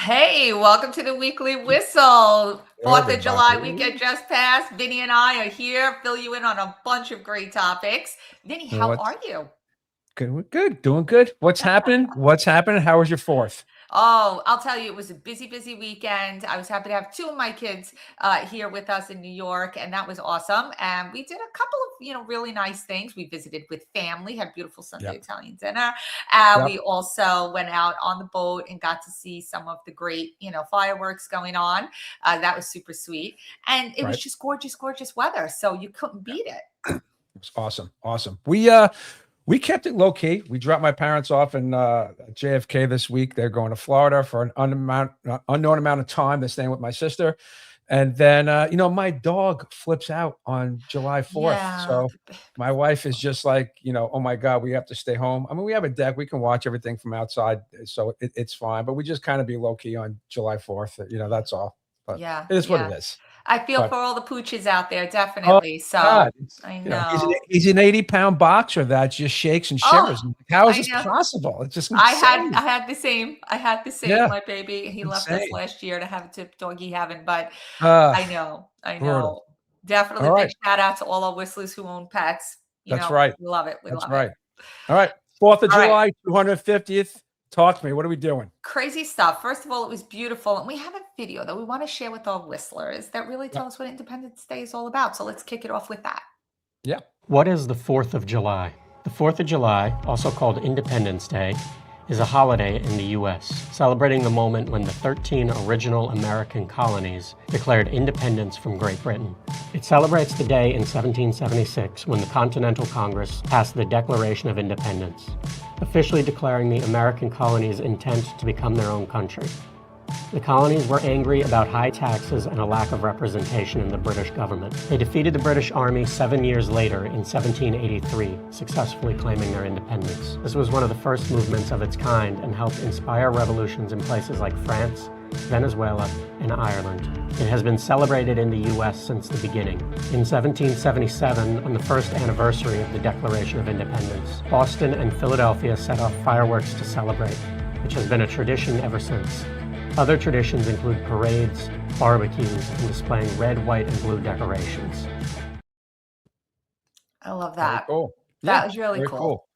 Hey, welcome to the weekly whistle. Fourth of July weekend Everybody. just passed. Vinny and I are here, fill you in on a bunch of great topics. Vinny, how What's are you? good? We're good. Doing good. What's happening? What's happening? How was your fourth? Oh, I'll tell you, it was a busy, busy weekend. I was happy to have two of my kids here with us in New York, and that was awesome. And we did a couple of, really nice things. We visited with family, had beautiful Sunday Yep. Italian dinner. We Yep. also went out on the boat and got to see some of the great, fireworks going on. That was super sweet, and it was Right. just gorgeous, gorgeous weather. So you couldn't beat it. It was awesome. Awesome. We kept it low key. We dropped my parents off in JFK this week. They're going to Florida for an unknown amount of time. They're staying with my sister. And then my dog flips out on July 4th. Yeah. So my wife is just like, oh my God, we have to stay home. I mean, we have a deck. We can watch everything from outside. So it's fine. But we just kind of be low key on July 4th. That's all. But Yeah, it is what it yeah. is. I feel But for all the pooches out there, oh definitely. God, So I know. he's an 80-pound boxer that just shakes and Oh, shivers. How is I this know. possible? It's just I had insane. I had the same. I had the same. Yeah, My baby, he left us insane. last year to have a tip doggy heaven, but Uh, I know. I brutal. know. Definitely All big right. shout out to all our whistlers who own pets. That's right. We love it. We That's love it. right. All right. 4th of All right. July, 250th. Talk to me. What are we doing? Crazy stuff. First of all, it was beautiful. And we have a video that we want to share with our whistlers that really Yeah. tell us what Independence Day is all about. So let's kick it off with that. Yeah. What is the 4th of July? The 4th of July, also called Independence Day, is a holiday in the U.S., celebrating the moment when the 13 original American colonies declared independence from Great Britain. It celebrates the day in 1776 when the Continental Congress passed the Declaration of Independence, officially declaring the American colonies' intent to become their own country. The colonies were angry about high taxes and a lack of representation in the British government. They defeated the British Army 7 years later in 1783, successfully claiming their independence. This was one of the first movements of its kind and helped inspire revolutions in places like France, Venezuela, and Ireland. It has been celebrated in the U.S. since the beginning. In 1777, on the first anniversary of the Declaration of Independence, Boston and Philadelphia set off fireworks to celebrate, which has been a tradition ever since. Other traditions include parades, barbecues, and displaying red, white, and blue decorations. I love Very that. cool. That Yeah. was really Very cool. cool.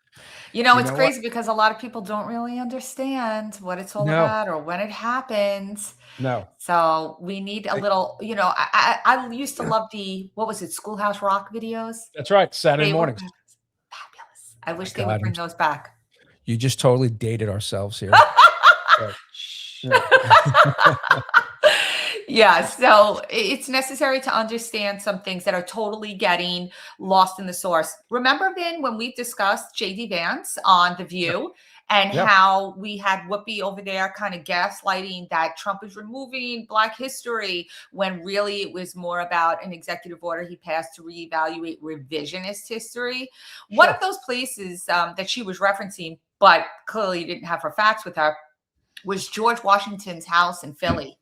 You It's know what? crazy because a lot of people don't really understand what it's all No. about or when it happens. No. So we need a I- little, I used to love what was it, Schoolhouse Rock videos? That's right. Saturday They were mornings. fabulous. I My wish they would God. bring those back. You just totally dated ourselves here. But, Shh. yeah. Yeah, so it's necessary to understand some things that are totally getting lost in the source. Remember, Vin, when we discussed JD Vance on The Yeah. View and Yeah. how we had Whoopi over there kind of gaslighting that Trump is removing Black history when really it was more about an executive order he passed to reevaluate revisionist history. One of Sure. those places that she was referencing, but clearly didn't have her facts with her, was George Washington's house in Philly.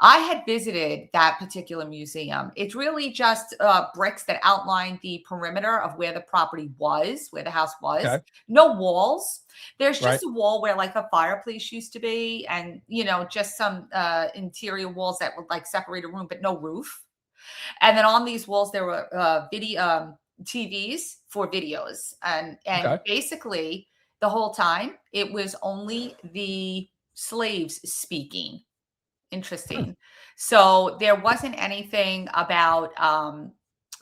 I had visited that particular museum. It's really just bricks that outline the perimeter of where the property was, where the house was. Okay. No walls. There's Right. just a wall where like a fireplace used to be, and just some interior walls that would like separate a room, but no roof. And then on these walls there were video TVs for videos, and Okay. basically the whole time it was only the slaves speaking. Hmm. Interesting. So there wasn't anything about,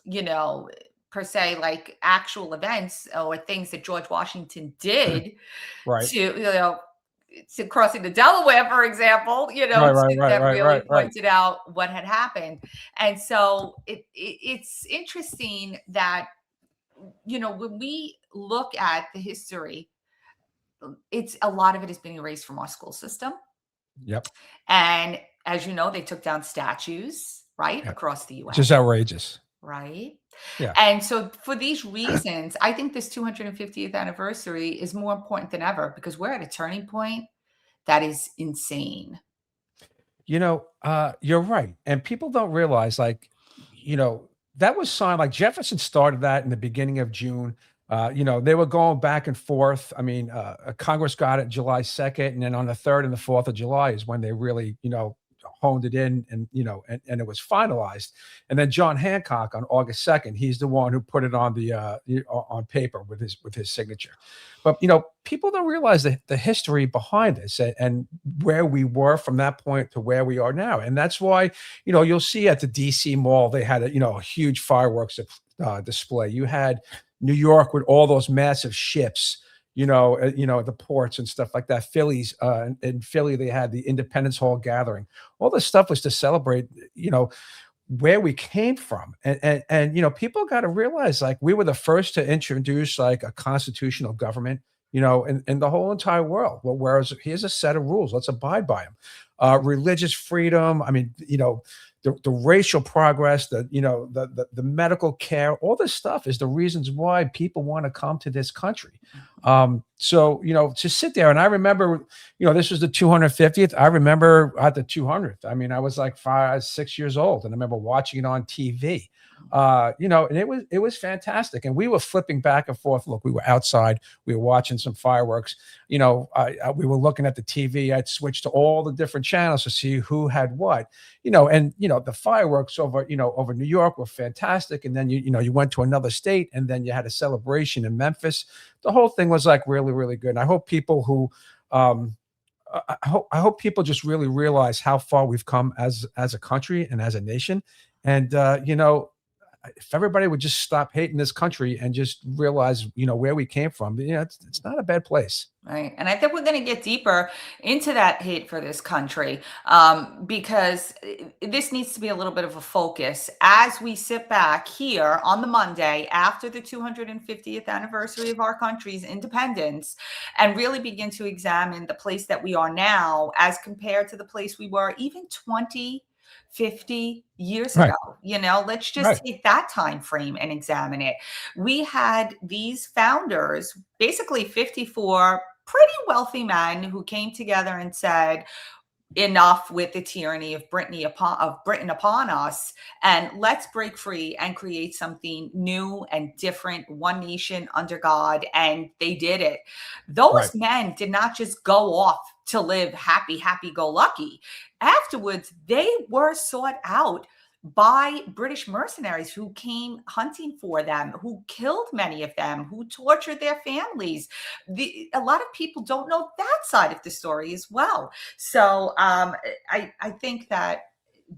you know, per se, like actual events or things that George Washington did Right. to crossing the Delaware, for example, Right. Right. Right. that Right. really Right. Right. pointed out what had happened. And so it's interesting that, when we look at the history, it's a lot of it has been erased from our school system. Yep. And as you know, they took down statues, right, Yeah. across the US, Just outrageous. right? Yeah. And so for these reasons, I think this 250th anniversary is more important than ever because we're at a turning point that is insane. You're right. And people don't realize, like, that was signed, like Jefferson started that in the beginning of June They were going back and forth. I mean, Congress got it July 2nd, and then on the 3rd and the 4th of July is when they really, honed it in, and it was finalized. And then John Hancock on August 2nd, he's the one who put it on on paper with his signature. But people don't realize the history behind this, and where we were from that point to where we are now. And that's why you'll see at the DC Mall they had a huge fireworks display. You had New York with all those massive ships, at the ports and stuff like that. In Philly, they had the Independence Hall gathering. All this stuff was to celebrate, where we came from. And people got to realize, like, we were the first to introduce like a constitutional government, in the whole entire world. Well, whereas here's a set of rules, let's abide by them. Religious freedom. I mean, the racial progress, the medical care, all this stuff is the reasons why people want to come to this country. So to sit there, and I remember, this was the 250th. I remember at the 200th. I mean, I was like 5, 6 years old, and I remember watching it on TV. And it was fantastic. And we were flipping back and forth. Look, we were outside, we were watching some fireworks. We were looking at the TV. I'd switch to all the different channels to see who had what. The fireworks over New York were fantastic. And then you went to another state, and then you had a celebration in Memphis. The whole thing was like really, really good. And I hope people who I hope people just really realize how far we've come as a country and as a nation. And if everybody would just stop hating this country and just realize, where we came from, it's not a bad place. Right. And I think we're going to get deeper into that hate for this country, because this needs to be a little bit of a focus as we sit back here on the Monday after the 250th anniversary of our country's independence, and really begin to examine the place that we are now as compared to the place we were even 50 years Right. ago. Let's just Right. take that time frame and examine it. We had these founders, basically 54 pretty wealthy men, who came together and said, enough with the tyranny of Britain upon us, and let's break free and create something new and different, one nation under God. And they did it. Those Right. men did not just go off to live happy go lucky. Afterwards, they were sought out by British mercenaries who came hunting for them, who killed many of them, who tortured their families. A lot of people don't know that side of the story as well. So I think that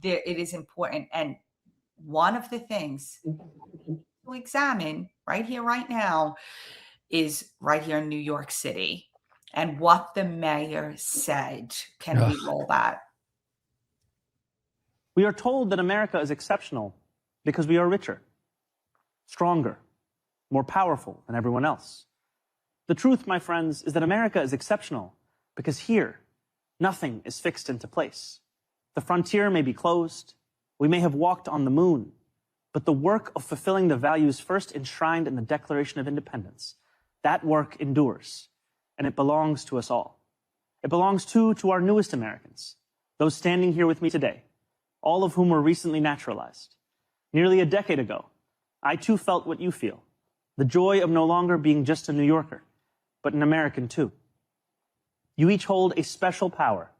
it is important. And one of the things to examine right here, right now, is right here in New York City, and what the mayor said. Can we roll that? We are told that America is exceptional because we are richer, stronger, more powerful than everyone else. The truth, my friends, is that America is exceptional because here, nothing is fixed into place. The frontier may be closed, we may have walked on the moon, but the work of fulfilling the values first enshrined in the Declaration of Independence, that work endures, and it belongs to us all. It belongs to our newest Americans, those standing here with me today, all of whom were recently naturalized. Nearly a decade ago, I too felt what you feel, the joy of no longer being just a New Yorker, but an American too. You each hold a special power,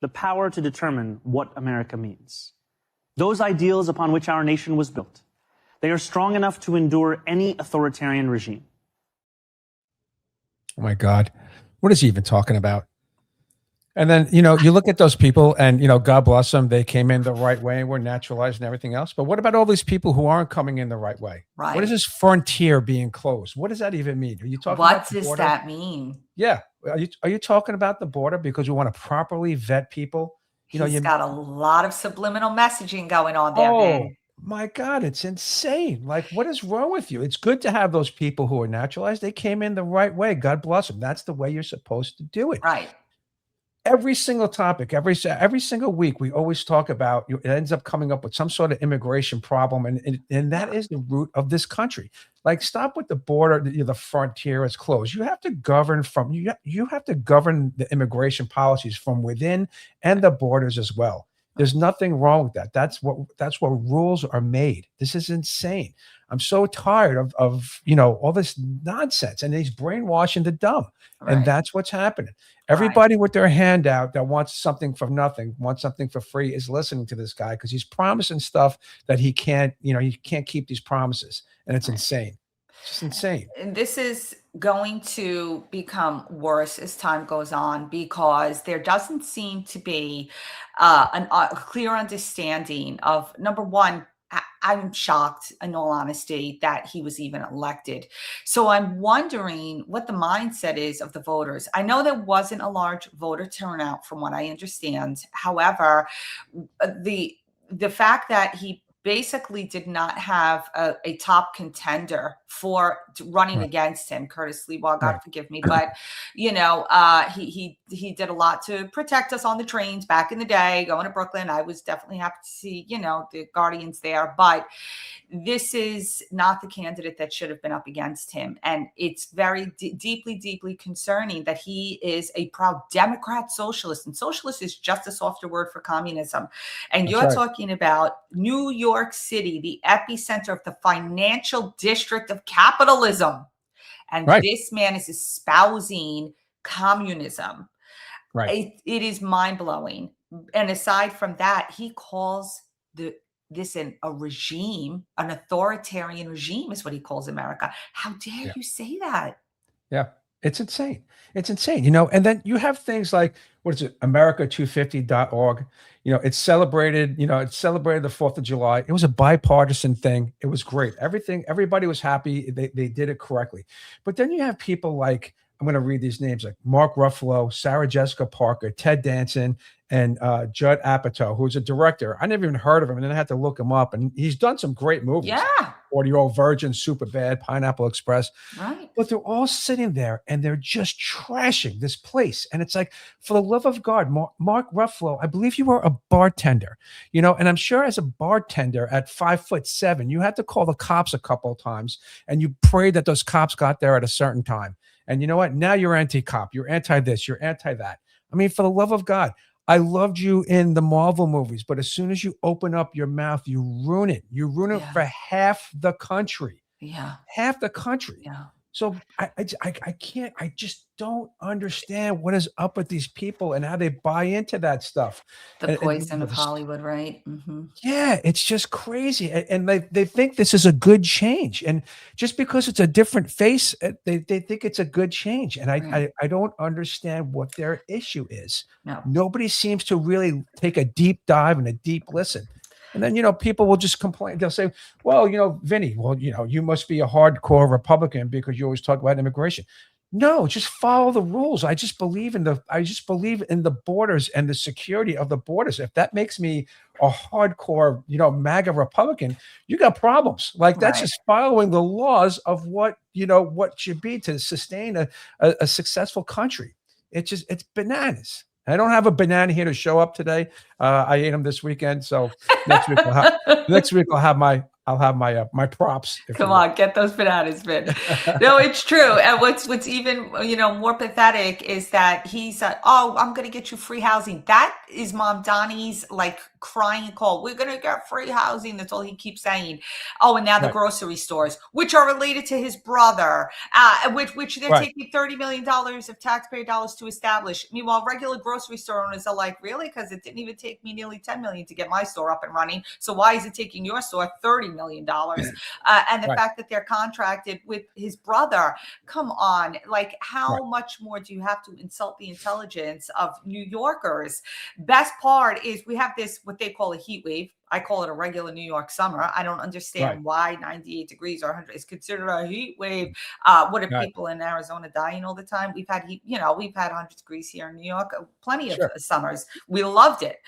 the power to determine what America means. Those ideals upon which our nation was built, they are strong enough to endure any authoritarian regime. Oh my God. What is he even talking about? And then, you look at those people and, God bless them. They came in the right way and were naturalized and everything else. But what about all these people who aren't coming in the right way? Right. What is this frontier being closed? What does that even mean? Are you talking What about the does border? that mean? Yeah. Are you talking about the border because we want to properly vet people? He's got a lot of subliminal messaging going on there, Vin. My God, it's insane. Like, what is wrong with you? It's good to have those people who are naturalized. They came in the right way. God bless them. That's the way you're supposed to do it. Right. Every single topic, every single week, we always talk about, it ends up coming up with some sort of immigration problem. And that is the root of this country. Like, stop with the border, the frontier is closed. You have to govern you have to govern the immigration policies from within and the borders as well. There's nothing wrong with that. That's what rules are made. This is insane. I'm so tired of all this nonsense, and he's brainwashing the dumb. And Right. that's what's happening. Right. Everybody with their hand out that wants something for nothing, wants something for free, is listening to this guy because he's promising stuff that he can't keep these promises. And it's Right. insane. It's just insane. And this is going to become worse as time goes on because there doesn't seem to be a clear understanding of, number one, I'm shocked, in all honesty, that he was even elected. So I'm wondering what the mindset is of the voters. I know there wasn't a large voter turnout from what I understand. However, the fact that he basically did not have a top contender for running Right. against him, Curtis Lewa, God Right. forgive me, but he did a lot to protect us on the trains back in the day, going to Brooklyn. I was definitely happy to see the Guardians there, but this is not the candidate that should have been up against him, and it's very deeply concerning that he is a proud Democrat socialist, and socialist is just a softer word for communism. And That's you're right. talking about New York City, the epicenter of the financial district of capitalism. And Right. this man is espousing communism. Right. It is mind-blowing. And aside from that, he calls this a regime, an authoritarian regime is what he calls America. How dare Yeah. you say that? Yeah. It's insane. It's insane. And then you have things like, what is it? America250.org. It's celebrated the 4th of July. It was a bipartisan thing. It was great. Everybody was happy. They did it correctly. But then you have people like, I'm going to read these names, like Mark Ruffalo, Sarah Jessica Parker, Ted Danson, and Judd Apatow, who's a director. I never even heard of him, and then I had to look him up. And he's done some great movies. Yeah. 40-Year-Old Virgin, Superbad, Pineapple Express. Right. But they're all sitting there and they're just trashing this place. And it's like, for the love of God, Mark Ruffalo, I believe you were a bartender, and I'm sure as a bartender at 5'7", you had to call the cops a couple of times, and you prayed that those cops got there at a certain time. And you know what? Now you're anti-cop. You're anti-this. You're anti-that. I mean, for the love of God, I loved you in the Marvel movies, but as soon as you open up your mouth, you ruin it. You ruin it for half the country. Yeah. Half the country. Yeah. So I can't, I just don't understand what is up with these people and how they buy into that stuff. The poison of Hollywood, right? Mm-hmm. Yeah, it's just crazy. And they think this is a good change. And just because it's a different face, they think it's a good change. And I don't understand what their issue is. No. Nobody seems to really take a deep dive and a deep listen. And then, people will just complain. They'll say, well, Vinny, you must be a hardcore Republican because you always talk about immigration. No, just follow the rules. I just believe in the borders and the security of the borders. If that makes me a hardcore, MAGA Republican, you got problems. Like that's just following the laws of what should be to sustain a successful country. It's bananas. I don't have a banana here to show up today. I ate them this weekend, so next week I'll have my props. Come on, get those bananas, Vin. No, it's true. And what's even more pathetic is that he said, "Oh, I'm going to get you free housing." That is Mamdani's crying call. We're going to get free housing. That's all he keeps saying. Oh, and now the grocery stores, which are related to his brother, which they're taking $30 million of taxpayer dollars to establish. Meanwhile, regular grocery store owners are like, really? Because it didn't even take me nearly $10 million to get my store up and running. So why is it taking your store $30 million? And the fact that they're contracted with his brother, come on, how much more do you have to insult the intelligence of New Yorkers? Best part is we have this, what they call a heat wave. I call it a regular New York summer. I don't understand why 98 degrees or 100 is considered a heat wave. What are people in Arizona dying all the time? We've had heat, we've had 100 degrees here in New York, plenty of summers. We loved it.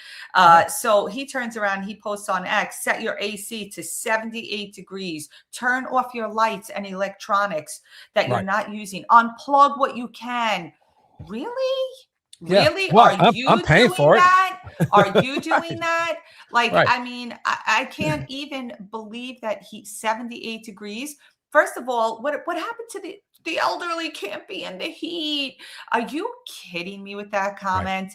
So he turns around, he posts on X, set your AC to 78 degrees, turn off your lights and electronics that you're not using, unplug what you can. Really? Really? Well, I'm paying for it. Are you doing that? I mean, I can't even believe that he's 78 degrees. First of all, what happened to the elderly can't be in the heat. Are you kidding me with that comment?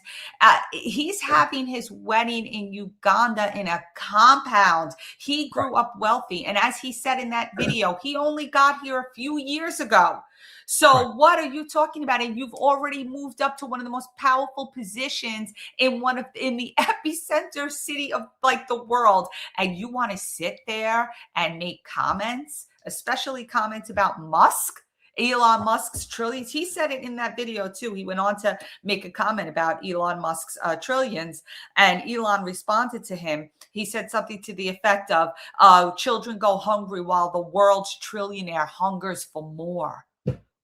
He's having his wedding in Uganda in a compound. He grew up wealthy. And as he said in that video, he only got here a few years ago. So what are you talking about? And you've already moved up to one of the most powerful positions in the epicenter city of like the world. And you want to sit there and make comments, especially comments about Musk? Elon Musk's trillions. He said it in that video too. He went on to make a comment about Elon Musk's trillions, and Elon responded to him. He said something to the effect of, children go hungry while the world's trillionaire hungers for more.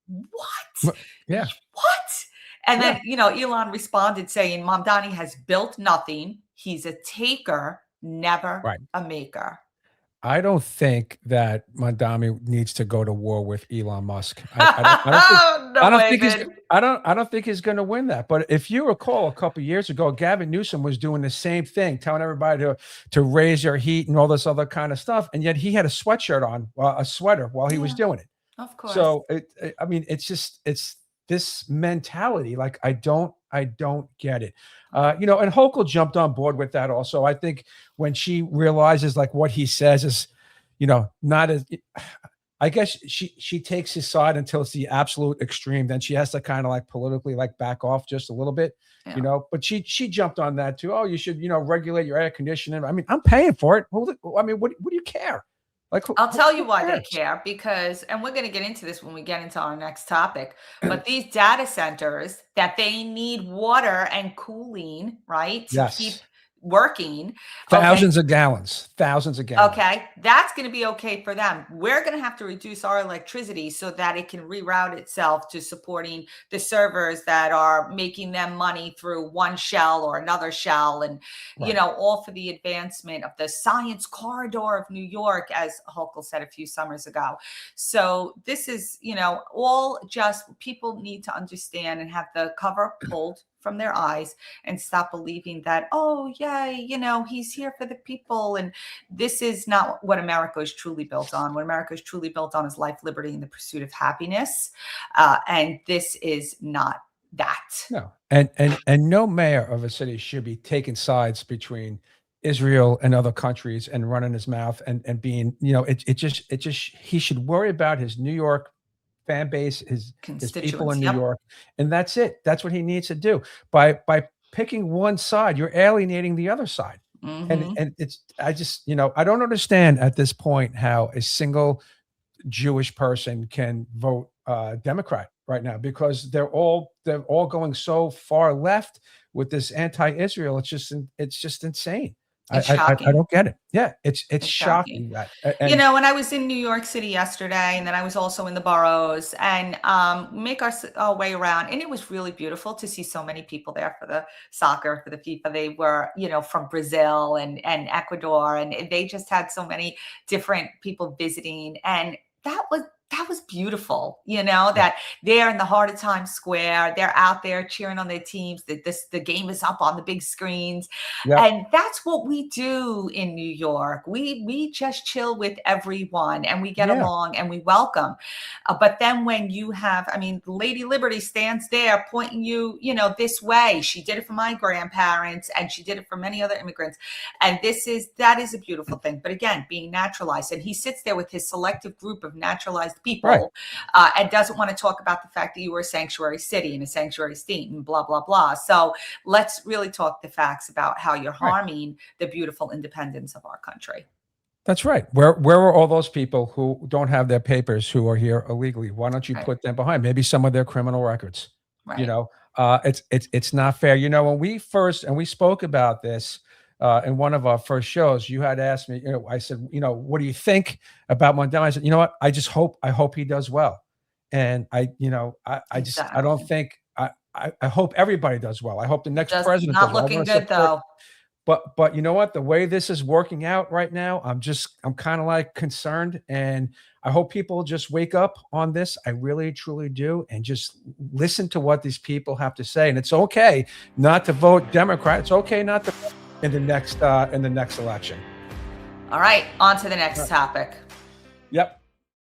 What? Yeah. What? And then, Elon responded saying, Mamdani has built nothing. He's a taker, never a maker. I don't think that Mamdani needs to go to war with Elon Musk. I don't think he's going to win that. But if you recall, a couple of years ago, Gavin Newsom was doing the same thing, telling everybody to raise their heat and all this other kind of stuff, and yet he had a sweatshirt on, a sweater, while he was doing it. Of course. So it's this mentality. Like I don't get it. And Hochul jumped on board with that also. I think when she realizes like what he says is, not as, I guess she takes his side until it's the absolute extreme. Then she has to kind of like politically like back off just a little bit, but she jumped on that too. Oh, you should, regulate your air conditioning. I mean, I'm paying for it. I mean, what do you care? Like, I'll tell you why they care, because, and we're going to get into this when we get into our next topic, but these data centers that they need water and cooling, right? To keep working. Thousands of gallons. Okay. That's going to be okay for them. We're going to have to reduce our electricity so that it can reroute itself to supporting the servers that are making them money through one shell or another shell. And, all for the advancement of the science corridor of New York, as Hochul said a few summers ago. So this is, all just people need to understand and have the cover pulled from their eyes and stop believing that, oh, yay, he's here for the people. And this is not what America is truly built on. What America is truly built on is life, liberty, and the pursuit of happiness. And this is not that. No. And no mayor of a city should be taking sides between Israel and other countries and running his mouth and being, he should worry about his New York fan base, his people in New York, and that's it. That's what he needs to do. By picking one side, you're alienating the other side. And I don't understand at this point how a single Jewish person can vote Democrat right now, because they're all going so far left with this anti-Israel. It's just insane. I don't get it. Yeah, it's shocking that. And, when I was in New York City yesterday, and then I was also in the boroughs, and make our way around, and it was really beautiful to see so many people there for the soccer, for the FIFA. They were, from Brazil and Ecuador, and they just had so many different people visiting, and that was beautiful, that they're in the heart of Times Square. They're out there cheering on their teams. The game is up on the big screens. And that's what we do in New York. We just chill with everyone, and we get along, and we welcome. But then when you have, Lady Liberty stands there pointing you, this way. She did it for my grandparents, and she did it for many other immigrants. And that is a beautiful thing. But again, being naturalized. And he sits there with his selective group of naturalized people, and doesn't want to talk about the fact that you were a sanctuary city and a sanctuary state and blah, blah, blah. So let's really talk the facts about how you're harming the beautiful independence of our country. That's right. Where are all those people who don't have their papers, who are here illegally? Why don't you put them behind maybe some of their criminal records? It's not fair. When we spoke about this, in one of our first shows, you had asked me, I said, what do you think about Mamdani? I said, what? I hope he does well. And I don't think, I hope everybody does well. I hope the next president does well. Not looking good though. But you know what? The way this is working out right now, I'm kind of like concerned, and I hope people just wake up on this. I really, truly do. And just listen to what these people have to say. And it's okay not to vote Democrat. It's okay not to vote in the next election. All right, on to the next topic. Yep.